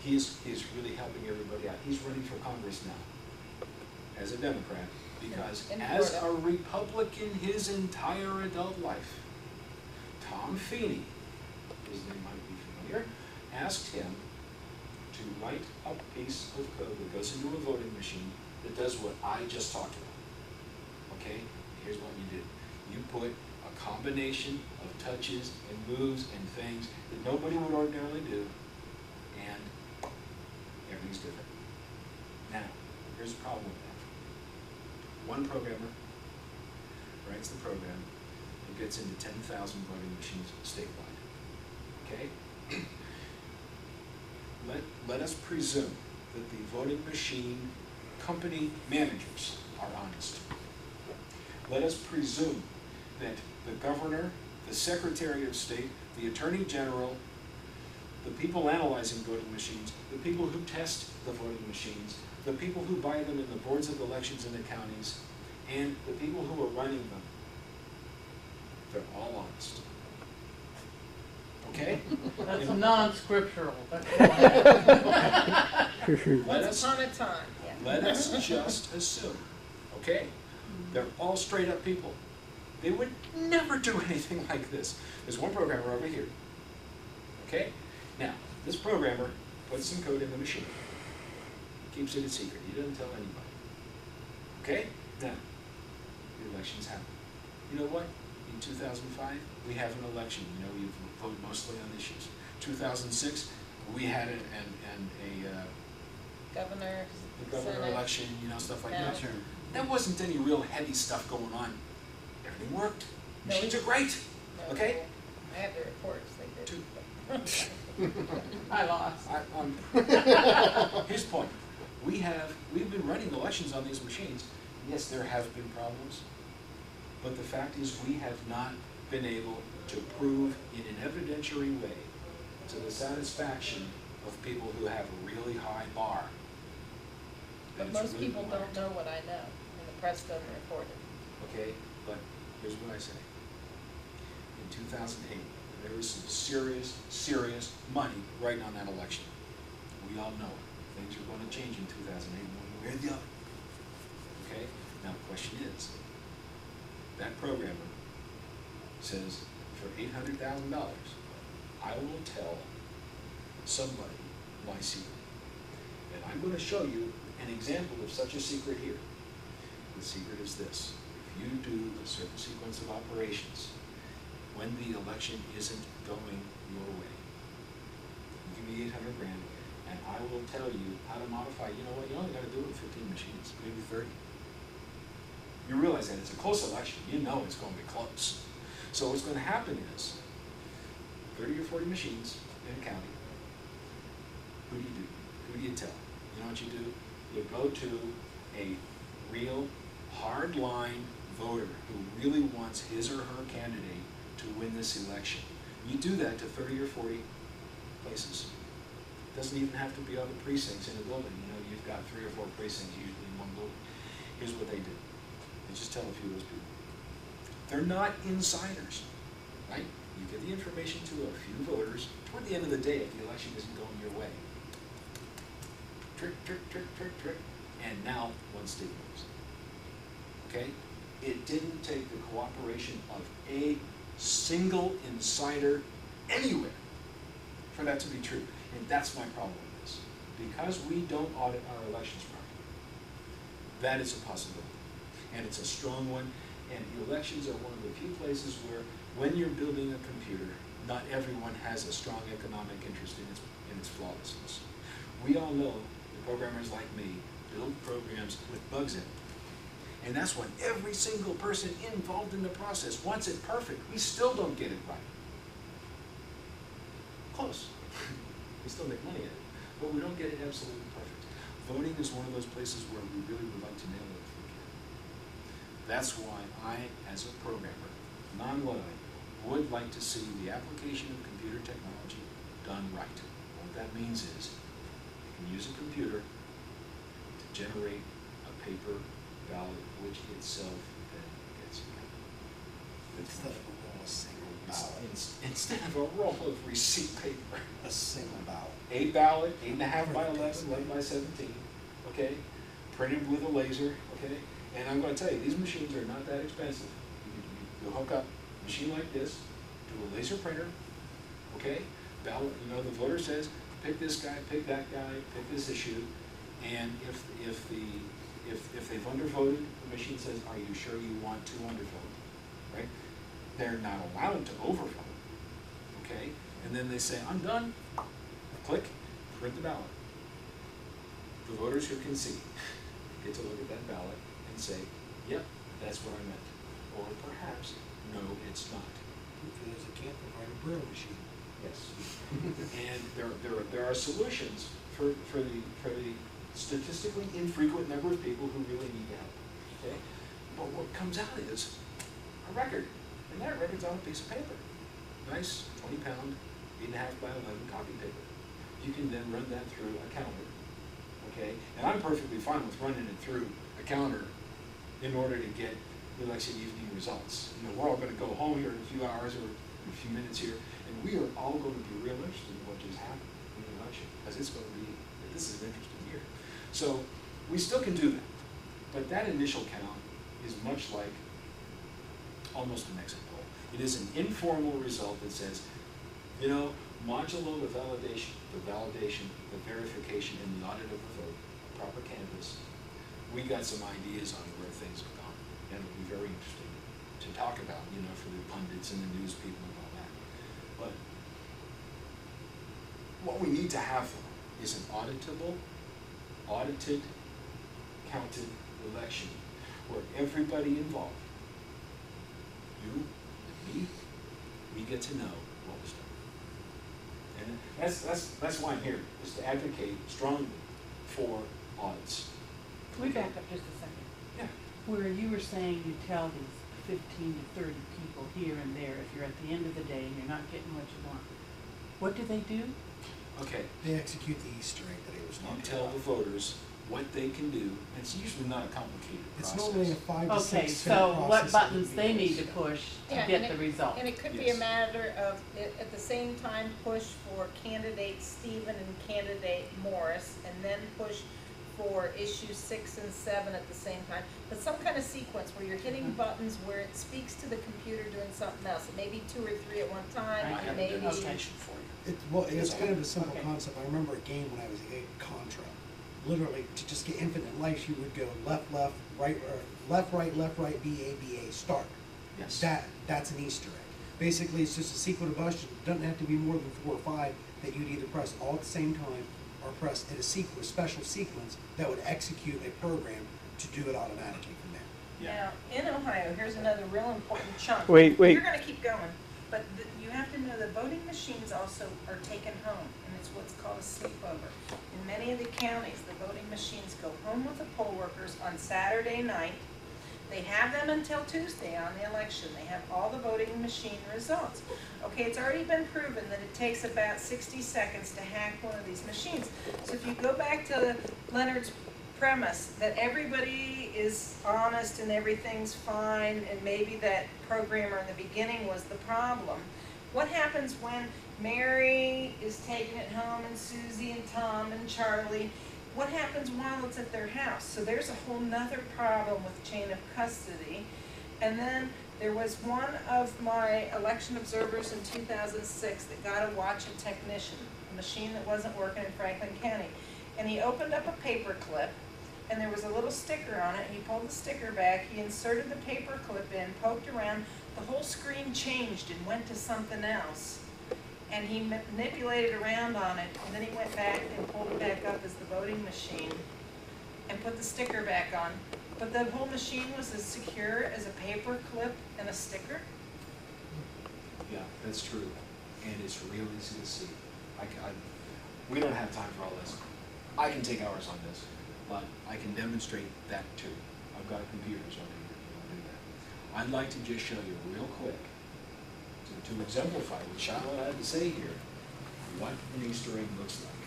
He's really helping everybody out. He's running for Congress now as a Democrat because In as Florida. a Republican his entire adult life, Tom Feeney, his name might be familiar, asked him to write a piece of code that goes into a voting machine that does what I just talked about. Okay? Here's what you do. You put a combination of touches and moves and things that nobody would ordinarily do, and everything's different. Now, here's the problem with that. One programmer writes the program and gets into 10,000 voting machines statewide. Okay? Let us presume that the voting machine company managers are honest. Let us presume that the governor, the secretary of state, the attorney general, the people analyzing voting machines, the people who test the voting machines, the people who buy them in the boards of elections in the counties, and the people who are running them, they're all honest. Okay? That's And non-scriptural. That's why. Once upon a time, yeah. let us just assume, okay, they're all straight up people. They would never do anything like this. There's one programmer over here. Okay? Now, this programmer puts some code in the machine. Keeps it a secret. He doesn't tell anybody. Okay? Now, the elections happen. You know what? In 2005, we have an election. You know, we vote mostly on issues. 2006, we had a Governor, governor Senate. election, you know, stuff like Yeah. that. There wasn't any real heavy stuff going on. Everything worked. No, Machines are great. No, Okay? I have the reports, they did. I lost. Here's the point. We've been running elections on these machines. Yes, there have been problems, but the fact is we have not been able to prove in an evidentiary way to the satisfaction of people who have a really high bar. that But it's most really people don't worked. know what I know, and the press doesn't report it. Okay, but here's what I say. In 2008, there was some serious money right on that election. We all know it. Things are going to change in 2008, one way or the other. Okay? Now the question is, that programmer says, for $800,000, I will tell somebody my secret. And I'm going to show you an example of such a secret here. The secret is this. If you do a certain sequence of operations, when the election isn't going your way, you give me 800 grand, and I will tell you how to modify. You know what? You only got to do it with 15 machines, maybe 30. You realize that it's a close election. You know it's going to be close. So what's going to happen is 30 or 40 machines in a county. Who do you do? Who do you tell? You know what you do? You go to a real hard-line voter who really wants his or her candidate to win this election. You do that to 30 or 40 places. It doesn't even have to be other precincts in a building. You know, you've got 3 or 4 precincts usually in one building. Here's what they do. They just tell a few of those people. They're not insiders, right? You give the information to a few voters toward the end of the day if the election isn't going your way. Trick, trick, trick, trick, trick. And now one state moves. Okay? It didn't take the cooperation of a single insider anywhere for that to be true. And that's my problem with this. Because we don't audit our elections properly, that is a possibility. And it's a strong one. And elections are one of the few places where, when you're building a computer, not everyone has a strong economic interest in its flawlessness. We all know that programmers like me build programs with bugs in them. And that's when every single person involved in the process wants it perfect. We still don't get it right. Close. We still make money at it, but we don't get it absolutely perfect. Voting is one of those places where we really would like to nail it if we can. That's why I, as a programmer, non-Luddite, would like to see the application of computer technology done right. What that means is you can use a computer to generate a paper ballot, which itself then gets counted. Good stuff. a single ballot. Instead of a roll of receipt paper. A single ballot. A ballot, 8.5 by 11, 11 by 17, okay? Printed with a laser, okay? And I'm gonna tell you, these machines are not that expensive. You hook up a machine like this to a laser printer, okay? Ballot, you know, the voter says, pick this guy, pick that guy, pick this issue. And if they've undervoted, the machine says, are you sure you want to undervote, right? They're not allowed to overvote, okay? And then they say, I'm done. Click, print the ballot. The voters who can see get to look at that ballot and say, yep, that's what I meant. Or perhaps, no, it's not. Because they can't provide a Braille machine. Yes. And there are solutions for the statistically infrequent number of people who really need help. Okay? But what comes out is a record. And that record's on a piece of paper. Nice 20-pound, 8.5 by 11 copy paper. You can then run that through a calendar. Okay? And I'm perfectly fine with running it through a calendar in order to get the election evening results. You know, we're all going to go home here in a few hours or a few minutes here, and we are all going to be real interested in what just happened in the election, because it's going to be, this is an interesting year. So we still can do that, but that initial count is much like almost an exit poll. It is an informal result that says, you know, modulo the validation, the verification, and the audit of the vote, proper canvas, we got some ideas on where things have gone. And it'll be very interesting to talk about, you know, for the pundits and the news people and all that. But what we need to have is an auditable, audited, counted election where everybody involved, you and me, we get to know what was done. And that's why I'm here, is to advocate strongly for audits. Can we back up just a second? Yeah. Where you were saying you tell these 15 to 30 people here and there, if you're at the end of the day and you're not getting what you want, what do they do? Okay. They execute the Easter egg that he was You talking tell about. the voters what they can do. It's usually not a complicated It's process. normally a 5 to 6 Okay, step so process what of buttons they meetings. need to push to Yeah, get and the result? And it could be Yes. a matter of, at the same time, push for candidate Stephen and candidate Morris, and then push for issues 6 and 7 at the same time. But some kind of sequence where you're hitting buttons where it speaks to the computer doing something else. It may be 2 or 3 at one time, I it have a may be. demonstration for you. It's kind of a simple Okay. concept. I remember a game when I was in Contra. Literally, to just get infinite life, you would go left, left, right, left, right, B, A, start. Yes. That's an Easter egg. Basically, it's just a sequence of buttons. It doesn't have to be more than 4 or 5 that you'd either press all at the same time or press in a special sequence that would execute a program to do it automatically from there. Yeah. Now, in Ohio, here's another real important chunk. Wait. You're gonna keep going, but you have to know that voting machines also are taken home, and it's what's called a sleepover. In many of the counties, the voting machines go home with the poll workers on Saturday night. They have them until Tuesday on the election. They have all the voting machine results. Okay, it's already been proven that it takes about 60 seconds to hack one of these machines. So if you go back to Leonard's premise that everybody is honest and everything's fine, and maybe that programmer in the beginning was the problem, what happens when Mary is taking it home and Susie and Tom and Charlie? What happens while it's at their house? So there's a whole nother problem with chain of custody. And then there was one of my election observers in 2006 that got a watch a technician, a machine that wasn't working in Franklin County. And he opened up a paper clip, and there was a little sticker on it. He pulled the sticker back, he inserted the paper clip in, poked around, the whole screen changed and went to something else. And he manipulated around on it, and then he went back and pulled it back up as the voting machine and put the sticker back on. But the whole machine was as secure as a paper clip and a sticker. Yeah, that's true, and it's real easy to see. We don't have time for all this. I can take hours on this, but I can demonstrate that too. I've got computers over here that do that. I'd like to just show you real quick, to exemplify what Charlotte had to say here, what an Easter egg looks like.